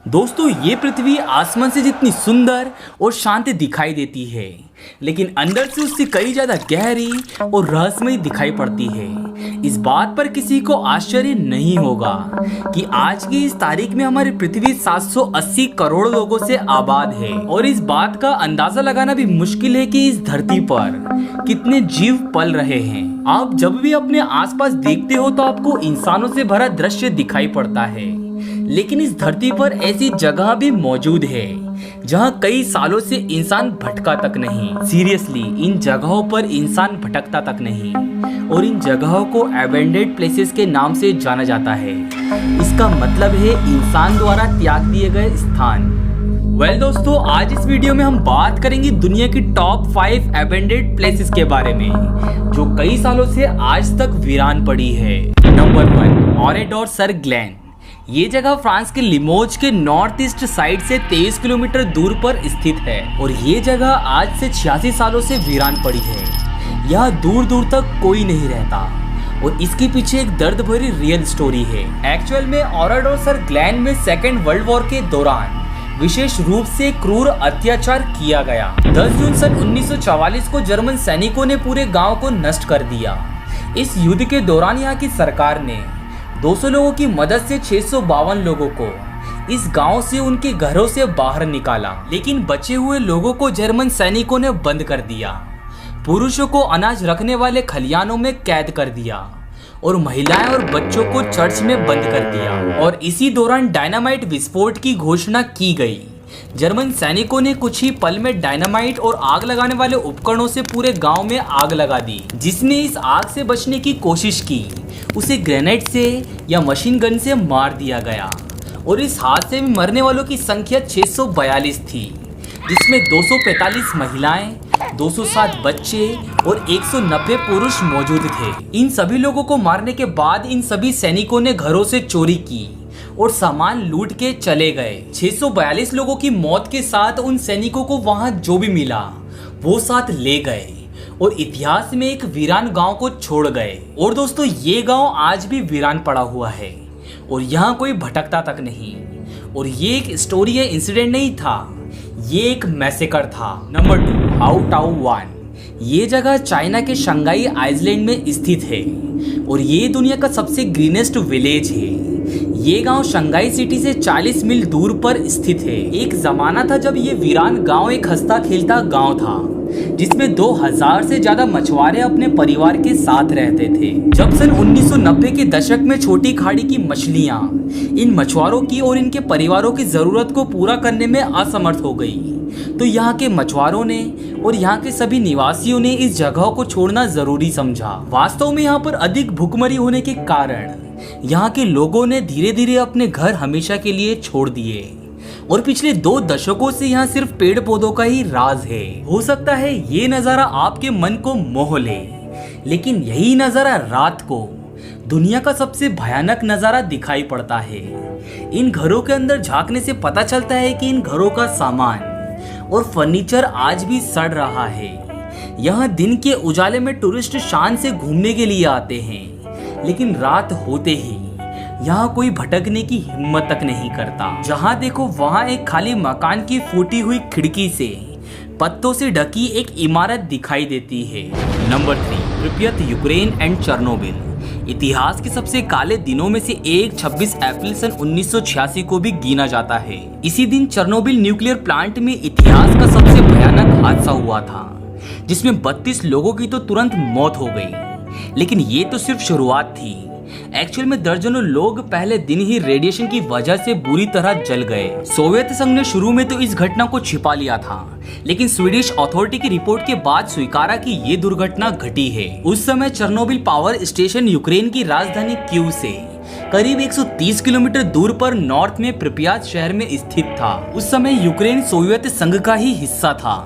दोस्तों ये पृथ्वी आसमान से जितनी सुंदर और शांत दिखाई देती है, लेकिन अंदर से उससे कई ज्यादा गहरी और रहस्यमयी दिखाई पड़ती है। इस बात पर किसी को आश्चर्य नहीं होगा कि आज की इस तारीख में हमारी पृथ्वी 780 करोड़ लोगों से आबाद है, और इस बात का अंदाजा लगाना भी मुश्किल है कि इस धरती पर कितने जीव पल रहे हैं। आप जब भी अपने आसपास देखते हो तो आपको इंसानों से भरा दृश्य दिखाई पड़ता है, लेकिन इस धरती पर ऐसी जगह भी मौजूद है जहां कई सालों से इंसान भटका तक नहीं। सीरियसली, इन जगहों पर इंसान भटकता तक नहीं, और इन जगहों को अबैंडन्ड प्लेसेस के नाम से जाना जाता है। इसका मतलब है इंसान द्वारा त्याग दिए गए स्थान। दोस्तों, आज इस वीडियो में हम बात करेंगे दुनिया की टॉप 5 अबैंडन्ड प्लेसेस के बारे में, जो कई सालों से आज तक वीरान पड़ी है। Number 1, Oradour sur Glane. ये जगह फ्रांस के लिमोज के नॉर्थ ईस्ट साइड से 23 किलोमीटर दूर पर स्थित है, और ये जगह आज से 86 सालों से वीरान पड़ी है। यहाँ दूर दूर तक कोई नहीं रहता, और इसके पीछे एक दर्द भरी रियल स्टोरी है। एक्चुअल में ऑरेडोर सर ग्लेन में सेकेंड वर्ल्ड वॉर के दौरान विशेष रूप से क्रूर अत्याचार किया गया। 10 जून सन 1944 को जर्मन सैनिकों ने पूरे गांव को नष्ट कर दिया। इस युद्ध के दौरान यहाँ की सरकार ने 200 लोगों की मदद से 652 लोगों को इस गांव से उनके घरों से बाहर निकाला, लेकिन बचे हुए लोगों को जर्मन सैनिकों ने बंद कर दिया। पुरुषों को अनाज रखने वाले खलियानों में कैद कर दिया, और महिलाएं और बच्चों को चर्च में बंद कर दिया। और इसी दौरान डायनामाइट विस्फोट की घोषणा की गई। जर्मन सैनिकों ने कुछ ही पल में डायनामाइट और आग लगाने वाले उपकरणों से पूरे गांव में आग लगा दी। जिसने इस आग से बचने की कोशिश की उसे ग्रेनेड से या मशीन गन से मार दिया गया, और इस हादसे में मरने वालों की संख्या 642 थी, जिसमें 245 महिलाएं, 207 बच्चे और 190 पुरुष मौजूद थे। इन सभी लोगों को मारने के बाद इन सभी सैनिकों ने घरों से चोरी की और सामान लूट के चले गए। 642 लोगों की मौत के साथ उन सैनिकों को वहां जो भी मिला वो साथ ले गए, और इतिहास में एक वीरान गांव को छोड़ गए। और दोस्तों, ये गांव आज भी वीरान पड़ा हुआ है, और यहाँ कोई भटकता तक नहीं। और ये एक स्टोरी या इंसिडेंट नहीं था, ये एक मैसेकर था। नंबर 2, हाउ टाउ वान। ये जगह चाइना के शंघाई आइलैंड में स्थित है, और ये दुनिया का सबसे ग्रीनेस्ट विलेज है। ये गांव शंघाई सिटी से 40 मील दूर पर स्थित है। एक जमाना था जब ये वीरान गांव एक हंसता खेलता गांव था, जिसमें 2000 से ज्यादा मछुआरे अपने परिवार के साथ रहते थे। जब सन 1990 के दशक में छोटी खाड़ी की मछलियां इन मछुआरों की और इनके परिवारों की जरूरत को पूरा करने में असमर्थ हो गई, तो यहाँ के मछुआरों ने और यहाँ के सभी निवासियों ने इस जगह को छोड़ना जरूरी समझा। वास्तव में यहाँ पर अधिक भूखमरी होने के कारण यहाँ के लोगों ने धीरे धीरे अपने घर हमेशा के लिए छोड़ दिए, और पिछले 2 दशकों से यहाँ सिर्फ पेड़ पौधों का ही राज है। हो सकता है ये नजारा आपके मन को मोह ले, लेकिन यही नजारा रात को दुनिया का सबसे भयानक नजारा दिखाई पड़ता है। इन घरों के अंदर झांकने से पता चलता है कि इन घरों का सामान और फर्नीचर आज भी सड़ रहा है। यहाँ दिन के उजाले में टूरिस्ट शान से घूमने के लिए आते हैं, लेकिन रात होते ही यहाँ कोई भटकने की हिम्मत तक नहीं करता। जहाँ देखो वहाँ एक खाली मकान की फूटी हुई खिड़की से पत्तों से ढकी एक इमारत दिखाई देती है। Number 3, Pripyat, Ukraine and Chernobyl. इतिहास के सबसे काले दिनों में से एक 26 अप्रैल सन 1986 को भी गिना जाता है। इसी दिन चेर्नोबिल न्यूक्लियर प्लांट में इतिहास का सबसे भयानक हादसा हुआ था, जिसमें 32 लोगों की तो तुरंत मौत हो गई। लेकिन ये तो सिर्फ शुरुआत थी। एक्चुअल में दर्जनों लोग पहले दिन ही रेडिएशन की वजह से बुरी तरह जल गए। सोवियत संघ ने शुरू में तो इस घटना को छिपा लिया था, लेकिन स्वीडिश अथॉरिटी की रिपोर्ट के बाद स्वीकारा कि ये दुर्घटना घटी है। उस समय चेर्नोबिल पावर स्टेशन यूक्रेन की राजधानी कीव से करीब 130 किलोमीटर दूर पर नॉर्थ में प्रिप्यात शहर में स्थित था। उस समय यूक्रेन सोवियत संघ का ही हिस्सा था।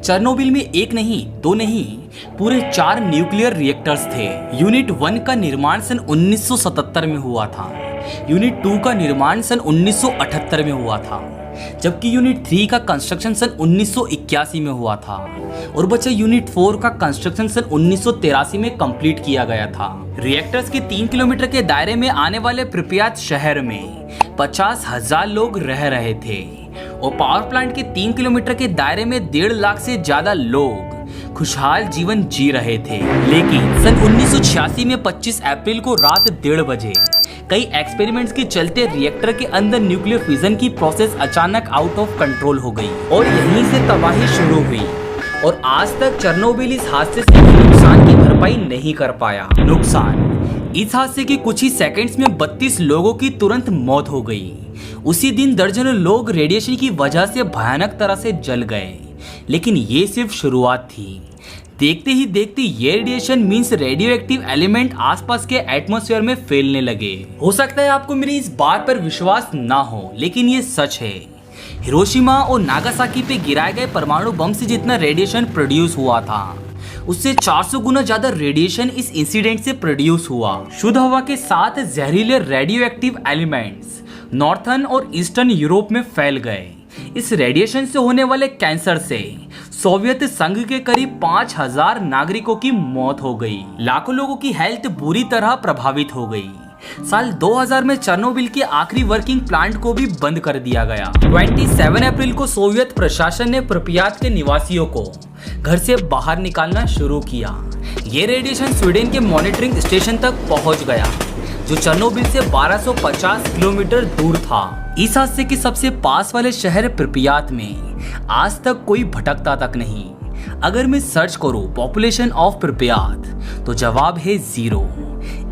चेर्नोबिल में एक नहीं, 2 नहीं, पूरे 4 न्यूक्लियर रिएक्टर्स थे। यूनिट 1 का निर्माण सन 1977 में हुआ था। यूनिट 2 का निर्माण सन 1978 में हुआ था, जबकि यूनिट 3 का कंस्ट्रक्शन सन 1981 में हुआ था और बचा यूनिट 4 का कंस्ट्रक्शन सन 1983 में कंप्लीट किया गया था। रिएक्टर्स के 3 किलोमीटर के दायरे में आने वाले प्रिप्यात शहर में 50,000 लोग रह रहे थे और पावर प्लांट के 3 किलोमीटर के दायरे में 1.5 लाख से ज्यादा लोग खुशहाल जीवन जी रहे थे। लेकिन सन 1986 में 25 अप्रैल को रात 1:30 बजे कई एक्सपेरिमेंट्स के चलते रिएक्टर के अंदर न्यूक्लियर फिजन की प्रोसेस अचानक आउट ऑफ कंट्रोल हो गई और यहीं से तबाही शुरू हुई और आज तक चेरनोबिल इस हादसे से नुकसान की भरपाई नहीं कर पाया। नुकसान, इस हादसे के कुछ ही सेकंड्स में 32 लोगों की तुरंत मौत हो गई। उसी दिन दर्जनों लोग रेडिएशन की वजह से भयानक तरह से जल गए। लेकिन ये सिर्फ शुरुआत थी। देखते ही देखते ये radiation means radio active element आसपास के एटमॉस्फेयर में फैलने लगे। हो सकता है आपको मेरी इस बात पर विश्वास ना हो, लेकिन ये सच है। हिरोशिमा और नागासाकी पे गिराए गए परमाणु बम से जितना रेडिएशन प्रोड्यूस हुआ था, उससे 400 गुना ज्यादा रेडिएशन इस इंसिडेंट से प्रोड्यूस हुआ। शुद्ध हवा के साथ जहरीले रेडियो एक्टिव एलिमेंट्स नॉर्थर्न और ईस्टर्न यूरोप में फैल गए। इस रेडिएशन से होने वाले कैंसर से सोवियत संघ के करीब 5,000 नागरिकों की मौत हो गई। लाखों लोगों की हेल्थ बुरी तरह प्रभावित हो गई। साल 2000 में चेरनोबिल के आखिरी वर्किंग प्लांट को भी बंद कर दिया गया। 27 अप्रैल को सोवियत प्रशासन ने प्रिप्यात के निवासियों को घर से बाहर निकालना शुरू किया। ये रेडिएशन स्वीडन के मॉनिटरिंग स्टेशन तक पहुंच गया, जो चेरनोबिल से 1250 किलोमीटर दूर था। इस हादसे के सबसे पास वाले शहर प्रिप्यात में आज तक कोई भटकता तक नहीं। अगर मैं सर्च करूं पॉपुलेशन ऑफ प्रिप्यात तो जवाब है 0।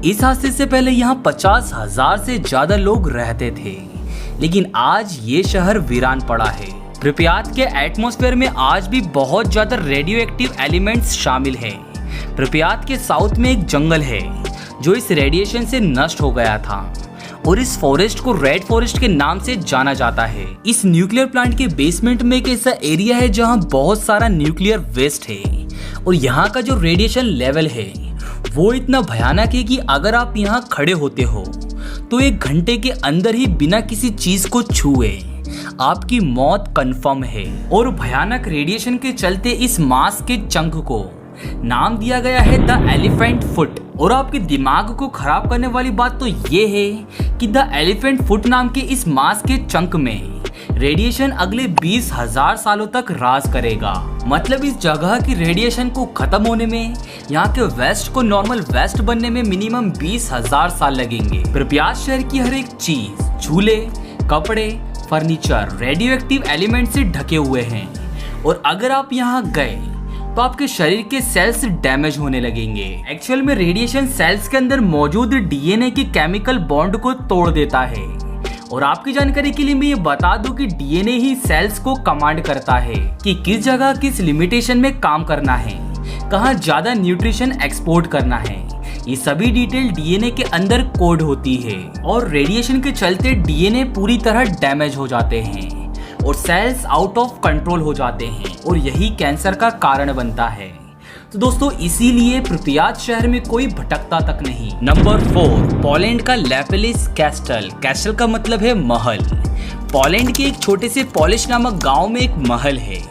इस हादसे से पहले यहाँ 50,000 से ज्यादा लोग रहते थे, लेकिन आज ये शहर वीरान पड़ा है। प्रिप्यात के एटमॉस्फेयर में आज भी बहुत ज्यादा रेडियो एक्टिव एलिमेंट्स शामिल हैं। प्रिप्यात के साउथ में एक जंगल है जो इस रेडिएशन से नष्ट हो गया था और इस फॉरेस्ट को रेड फॉरेस्ट के नाम से जाना जाता है। इस न्यूक्लियर प्लांट के बेसमेंट में एक ऐसा एरिया है जहां बहुत सारा न्यूक्लियर वेस्ट है और यहाँ का जो रेडिएशन लेवल है वो इतना भयानक है कि अगर आप यहाँ खड़े होते हो तो 1 घंटे के अंदर ही बिना किसी चीज को छुए आपकी मौत कंफर्म है। और भयानक रेडिएशन के चलते इस मांस के चंक को नाम दिया गया है द एलिफेंट फुट। और आपके दिमाग को खराब करने वाली बात तो ये है कि द एलिफेंट फुट नाम के इस मांस के चंक में रेडिएशन अगले 20,000 सालों तक राज करेगा। मतलब इस जगह की रेडिएशन को खत्म होने में यहाँ के वेस्ट को नॉर्मल वेस्ट बनने में मिनिमम 20,000 साल लगेंगे। प्रिप्यात शहर की हर एक चीज, झूले, कपड़े, फर्नीचर रेडियो एक्टिव एलिमेंट से ढके हुए हैं और अगर आप यहाँ गए तो आपके शरीर के सेल्स डैमेज होने लगेंगे। एक्चुअल में रेडिएशन सेल्स के अंदर मौजूद डीएनए के केमिकल बॉन्ड को तोड़ देता है। और आपकी जानकारी के लिए मैं ये बता दूं कि डीएनए ही सेल्स को कमांड करता है कि किस जगह किस लिमिटेशन में काम करना है, कहाँ ज्यादा न्यूट्रिशन एक्सपोर्ट करना है। ये सभी डिटेल डीएनए के अंदर कोड होती है और रेडिएशन के चलते डीएनए पूरी तरह डैमेज हो जाते हैं और सेल्स आउट ऑफ कंट्रोल हो जाते हैं और यही कैंसर का कारण बनता है। तो दोस्तों इसीलिए प्रिप्यात शहर में कोई भटकता तक नहीं। नंबर 4, पोलैंड का लैपलिस कैस्टल। कैस्टल का मतलब है महल। पोलैंड के एक छोटे से पॉलिश नामक गांव में एक महल है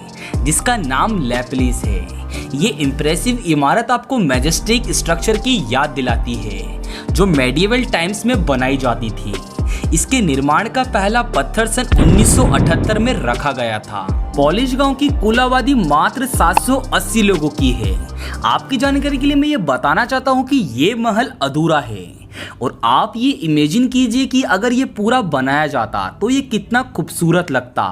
जिसका नाम लैपलिस है। ये इम्प्रेसिव इमारत आपको मैजेस्टिक स्ट्रक्चर की याद दिलाती है जो मेडिएवल टाइम्स में बनाई जाती थी। इसके निर्माण का पहला पत्थर सन 1978 में रखा गया था। पॉलिश गांव की कुल आबादी मात्र 780 लोगों की है। आपकी जानकारी के लिए मैं ये बताना चाहता हूँ कि ये महल अधूरा है और आप ये इमेजिन कीजिए कि अगर ये पूरा बनाया जाता तो ये कितना खूबसूरत लगता।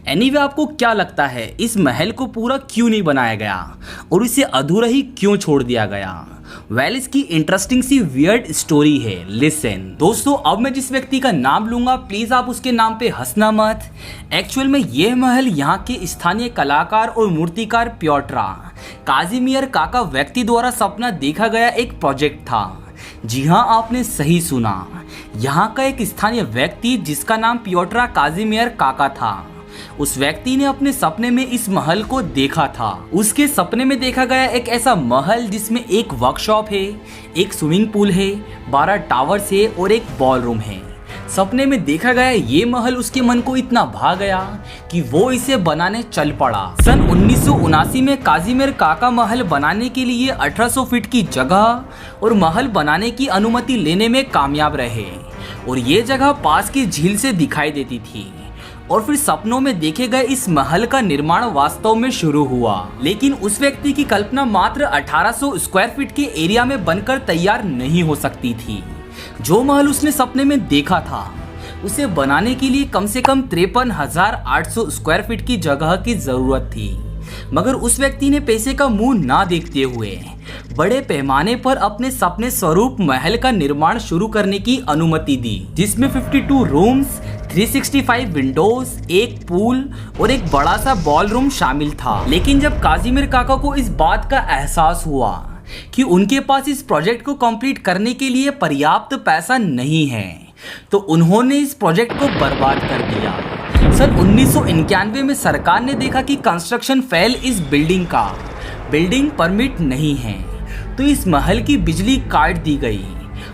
एनीवे आपको क्या लगता है इस महल को पूरा क्यों नहीं बनाया गया और इसे अधूरा ही क्यों छोड़ दिया गया? वेल इसकी इंटरेस्टिंग सी वियर्ड स्टोरी है, लिसन। दोस्तों अब मैं जिस व्यक्ति का नाम लूंगा प्लीज आप उसके नाम पे हंसना मत। एक्चुअल में यह महल यहाँ के स्थानीय कलाकार और मूर्तिकार प्योट्रा काजिमियर काका व्यक्ति द्वारा सपना देखा गया एक प्रोजेक्ट था। जी हाँ आपने सही सुना, यहाँ का एक स्थानीय व्यक्ति जिसका नाम प्योट्रा काजिमियर काका था, उस व्यक्ति ने अपने सपने में इस महल को देखा था। उसके सपने में देखा गया एक ऐसा महल जिसमें एक वर्कशॉप है, एक स्विमिंग पूल है, 12 टावर्स है और एक बॉलरूम है। सपने में देखा गया ये महल उसके मन को इतना भा गया कि वो इसे बनाने चल पड़ा। सन 1979 में काजिमिर काका महल बनाने के लिए 1800 फीट की जगह और महल बनाने की अनुमति लेने में कामयाब रहे और ये जगह पास की झील से दिखाई देती थी। और फिर सपनों में देखे गए इस महल का निर्माण वास्तव में शुरू हुआ, लेकिन उस व्यक्ति की कल्पना मात्र 1800 स्क्वायर फीट के एरिया में बनकर तैयार नहीं हो सकती थी। जो महल उसने सपने में देखा था उसे बनाने के लिए कम से कम 53,800 स्क्वायर फीट की जगह की जरूरत थी, मगर उस व्यक्ति ने पैसे का मुंह ना देखते हुए बड़े पैमाने पर अपने सपने स्वरूप महल का निर्माण शुरू करने की अनुमति दी, जिसमें 52 रूम्स, 365 विंडोज, एक पूल और एक बड़ा सा बॉल रूम शामिल था। लेकिन जब काजिमिर काका को इस बात का एहसास हुआ कि उनके पास इस प्रोजेक्ट को कंप्लीट करने के लिए पर्याप्त पैसा नहीं है, तो उन्होंने इस प्रोजेक्ट को बर्बाद कर दिया। सन 1991 में सरकार ने देखा कि कंस्ट्रक्शन फेल इस बिल्डिंग परमिट नहीं है, तो इस महल की बिजली काट दी गई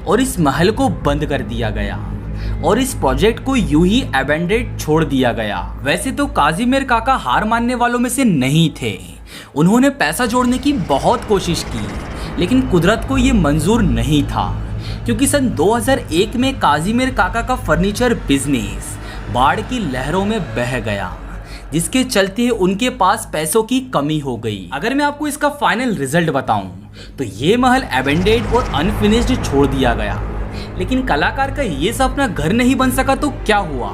और इस महल को बंद कर दिया गया और इस प्रोजेक्ट को यूं ही अबैंडन छोड़ दिया गया। वैसे तो काजिमिर काका हार मानने वालों में से नहीं थे, उन्होंने पैसा जोड़ने की बहुत कोशिश की, लेकिन कुदरत को ये मंजूर नहीं था, क्योंकि सन 2001 में काजिमिर काका का फर्नीचर बिजनेस बाढ़ की लहरों में बह गया, जिसके चलते उनके पास पैसों की कमी हो गई। अगर मैं आपको इसका फाइनल रिजल्ट बताऊं तो ये महल अबैंडन और अनफिनिश्ड छोड़ दिया गया। लेकिन कलाकार का ये सपना घर नहीं बन सका तो क्या हुआ,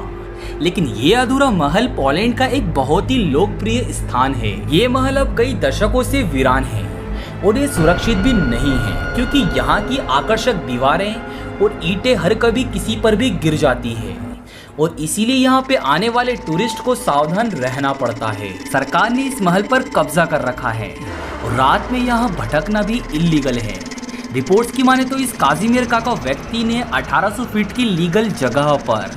लेकिन ये अधूरा महल पोलैंड का एक बहुत ही लोकप्रिय स्थान है। ये महल अब कई दशकों से वीरान है और ये सुरक्षित भी नहीं है, क्योंकि यहाँ की आकर्षक दीवारें और ईंटें हर कभी किसी पर भी गिर जाती है और इसीलिए यहाँ पे आने वाले टूरिस्ट को सावधान रहना पड़ता है। सरकार ने इस महल पर कब्जा कर रखा है और रात में यहाँ भटकना भी इल्लीगल है। रिपोर्ट्स की माने तो इस काजिमिर काका व्यक्ति ने 1800 फीट की लीगल जगह पर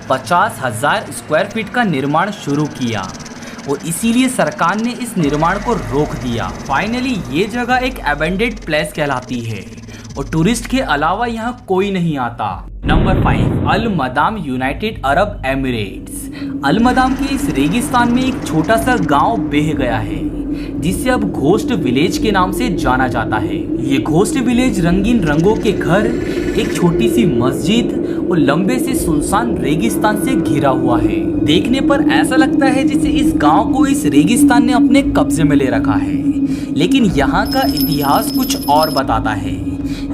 50,000 स्क्वायर फीट का निर्माण शुरू किया और इसीलिए सरकार ने इस निर्माण को रोक दिया। फाइनली ये जगह एक अबैंडन्ड प्लेस कहलाती है और टूरिस्ट के अलावा यहाँ कोई नहीं आता। नंबर 5, अल मदाम यूनाइटेड अरब एमिरेट्स। अल मदाम के इस रेगिस्तान में एक छोटा सा गांव बह गया है, जिसे अब घोस्ट विलेज के नाम से जाना जाता है। ये घोस्ट विलेज रंगीन रंगों के घर, एक छोटी सी मस्जिद और लंबे से सुनसान रेगिस्तान से घिरा हुआ है। देखने पर ऐसा लगता है जैसे इस गांव को इस रेगिस्तान ने अपने कब्जे में ले रखा है, लेकिन यहाँ का इतिहास कुछ और बताता है।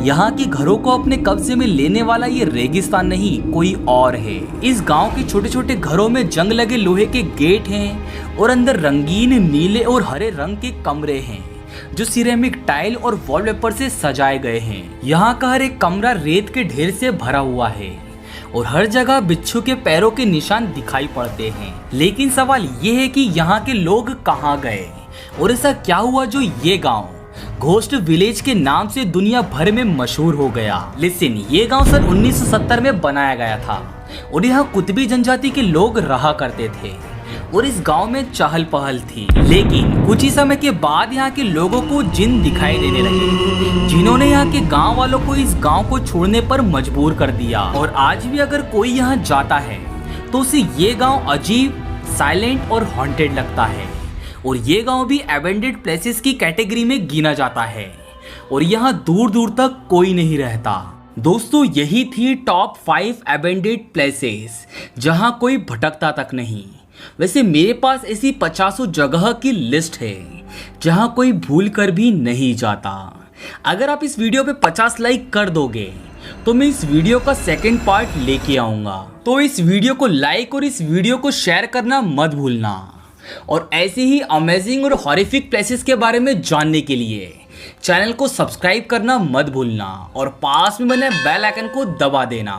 यहाँ के घरों को अपने कब्जे में लेने वाला ये रेगिस्तान नहीं, कोई और है। इस गांव के छोटे छोटे घरों में जंग लगे लोहे के गेट हैं और अंदर रंगीन नीले और हरे रंग के कमरे हैं, जो सिरेमिक टाइल और वॉलपेपर से सजाए गए हैं। यहाँ का हर एक कमरा रेत के ढेर से भरा हुआ है और हर जगह बिच्छू के पैरों के निशान दिखाई पड़ते हैं। लेकिन सवाल ये है कि यहाँ के लोग कहाँ गए और ऐसा क्या हुआ जो ये गांव घोस्ट विलेज के नाम से दुनिया भर में मशहूर हो गया। लिसन, ये गांव सन 1970 में बनाया गया था और यहाँ कुतबी जनजाति के लोग रहा करते थे और इस गांव में चहल पहल थी। लेकिन कुछ ही समय के बाद यहाँ के लोगों को जिन दिखाई देने लगे, जिन्होंने यहाँ के गांव वालों को इस गांव को छोड़ने पर मजबूर कर दिया। और आज भी अगर कोई यहाँ जाता है तो उसे ये गांव अजीब, साइलेंट और हॉन्टेड लगता है और ये गांव भी अबैंडन्ड प्लेसेस की कैटेगरी में गिना जाता है और यहाँ दूर दूर तक कोई नहीं रहता। दोस्तों, यही थी टॉप 5 अबैंडन्ड प्लेसेस जहाँ कोई भटकता तक नहीं। वैसे मेरे पास ऐसी 50 जगह की लिस्ट है जहाँ कोई भूल कर भी नहीं जाता। अगर आप इस वीडियो पे 50 लाइक कर दोगे तो मैं इस वीडियो का सेकंड पार्ट लेके आऊँगा। तो इस वीडियो को लाइक और इस वीडियो को शेयर करना मत भूलना और ऐसे ही अमेजिंग और हॉरिफिक प्लेसेस के बारे में जानने के लिए चैनल को सब्सक्राइब करना मत भूलना और पास में बने बेल आइकन को दबा देना।